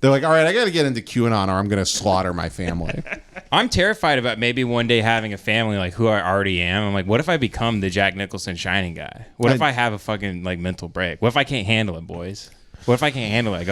They're like, all right, I got to get into QAnon or I'm going to slaughter my family. I'm terrified about maybe one day having a family like who I already am. I'm like, what if I become the Jack Nicholson Shining guy? What if I have a fucking like mental break? What if I can't handle it, boys? What if I can't handle it?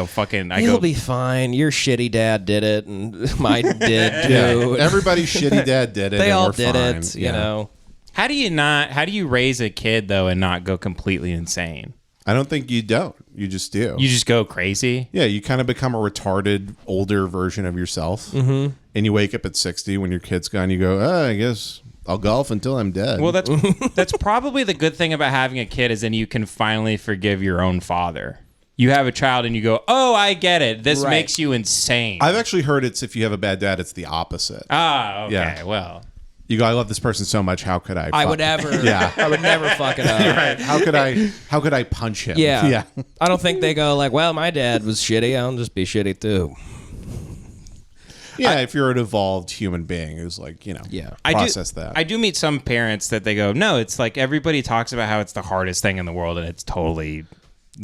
You'll be fine. Your shitty dad did it, and mine did too. Yeah, everybody's shitty dad did it. They all did it, you know. How do you raise a kid though and not go completely insane? I don't think you don't. You just do. You just go crazy? Yeah, you kind of become a retarded, older version of yourself. Mm-hmm. And you wake up at 60 when your kid's gone. You go, I guess I'll golf until I'm dead. Well, that's probably the good thing about having a kid is then you can finally forgive your own father. You have a child and you go, oh, I get it. This makes you insane. I've actually heard it's if you have a bad dad, it's the opposite. Ah, okay. Yeah. Well. You go, I love this person so much. How could I? I would never fuck it up. Right. How could I punch him? Yeah. I don't think they go like, well, my dad was shitty. I'll just be shitty too. Yeah, if you're an evolved human being who's like, process that. I do meet some parents that they go, no, it's like everybody talks about how it's the hardest thing in the world, and it's totally,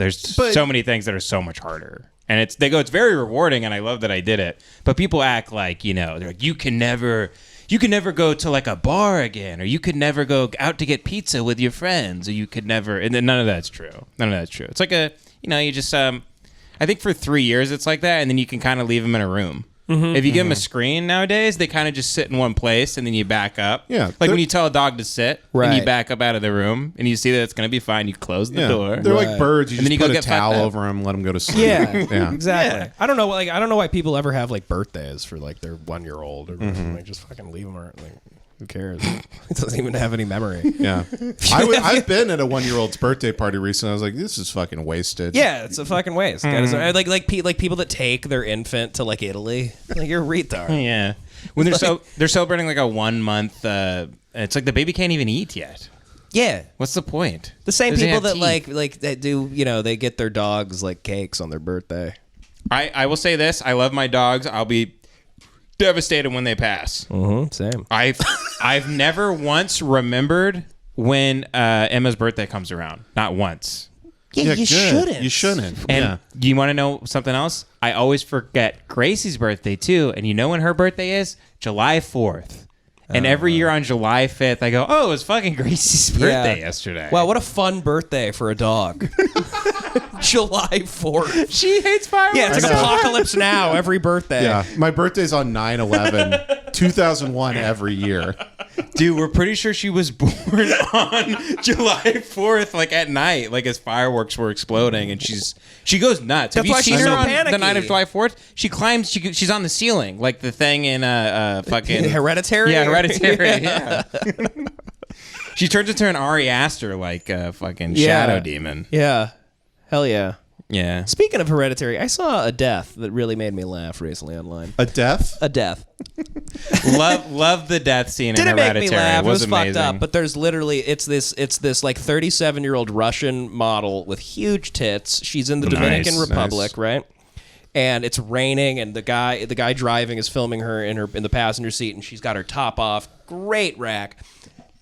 so many things that are so much harder. And they go, it's very rewarding, and I love that I did it. But people act like, they're like, you can never go to like a bar again, or you could never go out to get pizza with your friends, or you could never, and then none of that's true. It's like you just, I think for 3 years it's like that, and then you can kind of leave them in a room. Mm-hmm, if you give them a screen nowadays, they kind of just sit in one place and then you back up. Yeah. Like when you tell a dog to sit and you back up out of the room and you see that it's going to be fine, you close the door. They're like birds. You and just then put a towel over them, let them go to sleep. Yeah, exactly. Yeah. I don't know why people ever have like birthdays for like their 1-year-old or like just fucking leave them around. Like, who cares? It doesn't even have any memory. Yeah. I've been at a 1-year-old's birthday party recently. I was like, this is fucking wasted. Yeah, it's a fucking waste. Like people that take their infant to like Italy. Like, you're a retard. Yeah. When they're celebrating like a 1 month. It's like the baby can't even eat yet. Yeah. What's the point? The same people that like that do, they get their dogs like cakes on their birthday. I will say this. I love my dogs. I'll be devastated when they pass. Same. I've never once remembered when Emma's birthday comes around. Not once. Yeah, you shouldn't. You shouldn't. And you want to know something else? I always forget Gracie's birthday too. And you know when her birthday is? July 4th. And every year on July 5th, I go, oh, it was fucking Gracie's birthday yesterday. Wow, what a fun birthday for a dog. July 4th. She hates fireworks. Yeah, it's like Apocalypse Now every birthday. Yeah, my birthday's on 9/11, 2001 every year. Dude, we're pretty sure she was born on July 4th, like at night, like as fireworks were exploding, and she goes nuts. That's Have why you seen she's her so on panicky. the night of July 4th? She climbs. She's on the ceiling, like the thing in fucking Hereditary. Yeah, Hereditary. Yeah. She turns into an Ari Aster, like a fucking shadow demon. Yeah, hell yeah. Yeah. Speaking of Hereditary, I saw a death that really made me laugh recently online. A death? A death. love the death scene in Hereditary. Didn't make me laugh. It was amazing. fucked up. But there's literally it's this like 37-year-old Russian model with huge tits. She's in the Dominican Republic, right? And it's raining, and the guy driving is filming her in the passenger seat, and she's got her top off. Great rack.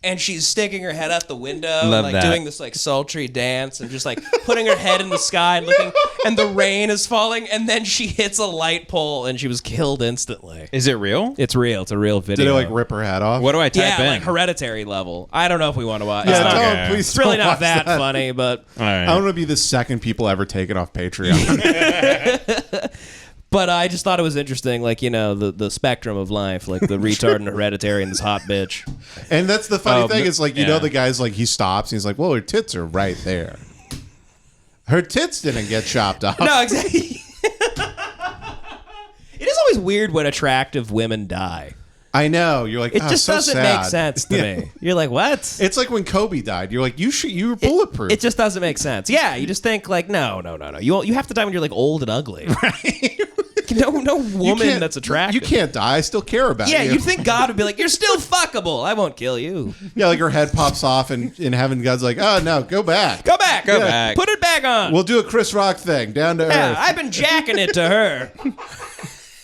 And she's sticking her head out the window, doing this like sultry dance, and just like putting her head in the sky, and looking. And the rain is falling, and then she hits a light pole, and she was killed instantly. Is it real? It's real. It's a real video. Did it like rip her head off? What do I type in? Like Hereditary level. I don't know if we want to watch. Yeah, please. It's really not that funny, but I want to be the second people ever taken off Patreon. But I just thought it was interesting, like, the spectrum of life, like the retard and Hereditary and this hot bitch. And that's the funny thing is, like, the guy's like, he stops and he's like, well, her tits are right there. Her tits didn't get chopped off. No, exactly. It is always weird when attractive women die. I know. You're like, it just so doesn't sad. make sense to me. You're like, what? It's like when Kobe died. You're like, you were bulletproof. It just doesn't make sense. Yeah, you just think like, no. You have to die when you're like old and ugly. Right. No woman that's attractive. You can't die. I still care about you. Yeah, you'd think God would be like, you're still fuckable. I won't kill you. Yeah, like her head pops off and in heaven God's like, oh, no, go back. Go back. Put it back on. We'll do a Chris Rock thing, down to earth. I've been jacking it to her.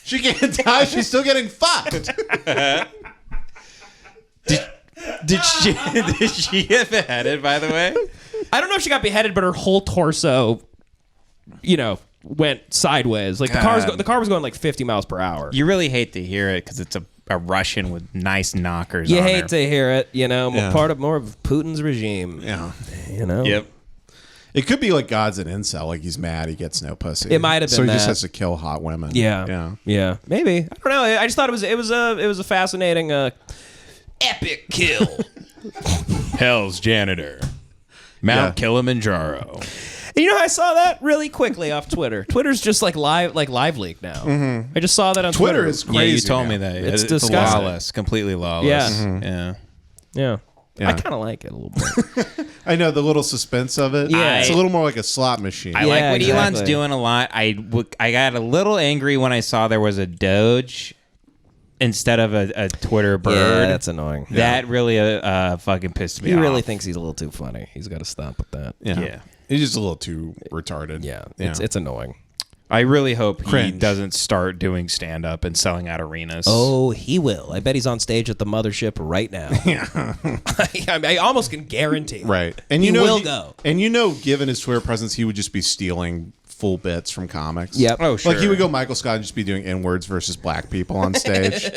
She can't die. She's still getting fucked. Did she get beheaded, by the way? I don't know if she got beheaded, but her whole torso, went sideways. Like the car was going like 50 miles per hour. You really hate to hear it because it's a Russian with nice knockers. You on hate to hear it, Yeah. more of Putin's regime. Yeah. Yep. It could be like God's an incel, like he's mad he gets no pussy. It might have been so he just that. has to kill hot women. Yeah. Maybe. I don't know. I just thought it was a fascinating epic kill. Hell's janitor. Mount Kilimanjaro. And you know how I saw that really quickly off Twitter? Twitter's just like LiveLeak now. Mm-hmm. I just saw that on Twitter. Twitter is crazy. Yeah, you told now. me that. It's It's disgusting. lawless. Completely lawless. Yeah. Yeah. Yeah. Yeah. I kind of like it a little bit. I know the little suspense of it. Yeah. It's a little more like a slot machine. I like what exactly. Elon's doing a lot. I got a little angry when I saw there was a Doge instead of a Twitter bird. Yeah, that's annoying. That really fucking pissed me He off. really thinks he's a little too funny. He's got to stop with that. Yeah. He's just a little too retarded. Yeah. It's annoying. I really hope he Cringe. doesn't start doing stand-up and selling out arenas. Oh, he will. I bet he's on stage at the mothership right now. Yeah. I almost can guarantee. Right. And He will go. And given his Twitter presence, he would just be stealing full bits from comics. Yep. Oh, sure. Like he would go Michael Scott and just be doing N-words versus black people on stage.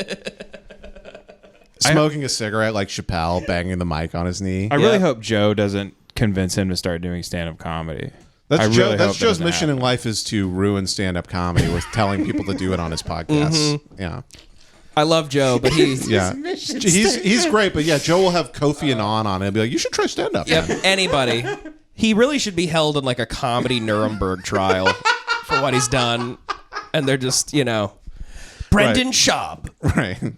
Smoking a cigarette like Chappelle, banging the mic on his knee. I really hope Joe doesn't convince him to start doing stand-up comedy. That's, I really that's hope that Joe's doesn't mission happen. in life is to ruin stand-up comedy with telling people to do it on his podcast. Yeah. I love Joe, but he's Yeah. He's great, but yeah, Joe will have Kofi Annan on it and be like, you should try stand-up. Yep, anybody. He really should be held in like a comedy Nuremberg trial for what he's done. And they're just, Brendan Schaub. Right.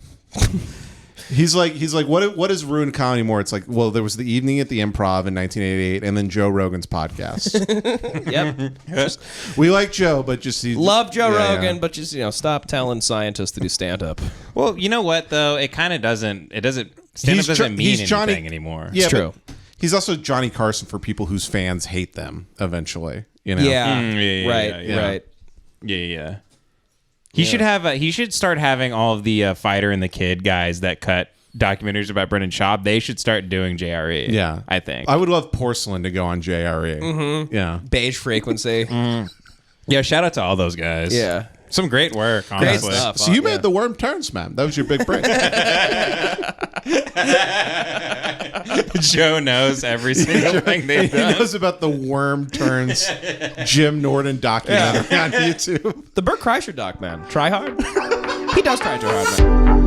He's like, what has ruined comedy more? It's like, well, there was the evening at the Improv in 1988, and then Joe Rogan's podcast. Yep. We like Joe, but just Love Joe yeah, Rogan, yeah. but just, stop telling scientists to do stand up. Well, you know what though? It kind of doesn't. It doesn't. Stand-up doesn't mean anything anymore. Yeah, It's true. but he's also Johnny Carson for people whose fans hate them. Eventually, Yeah. Right. Yeah. He should have. He should start having all of the fighter and the kid guys that cut documentaries about Brendan Schaub. They should start doing JRE. Yeah, I think. I would love Porcelain to go on JRE. Mm-hmm. Yeah, Beige Frequency. Yeah. Shout out to all those guys. Yeah. Some great work. Honestly. Great stuff. So you made the Worm Turns, man. That was your big break. Joe knows every single thing they've He done. knows about the Worm Turns Jim Norton documentary on YouTube. The Bert Kreischer doc, man. Try hard. He does try too hard, man.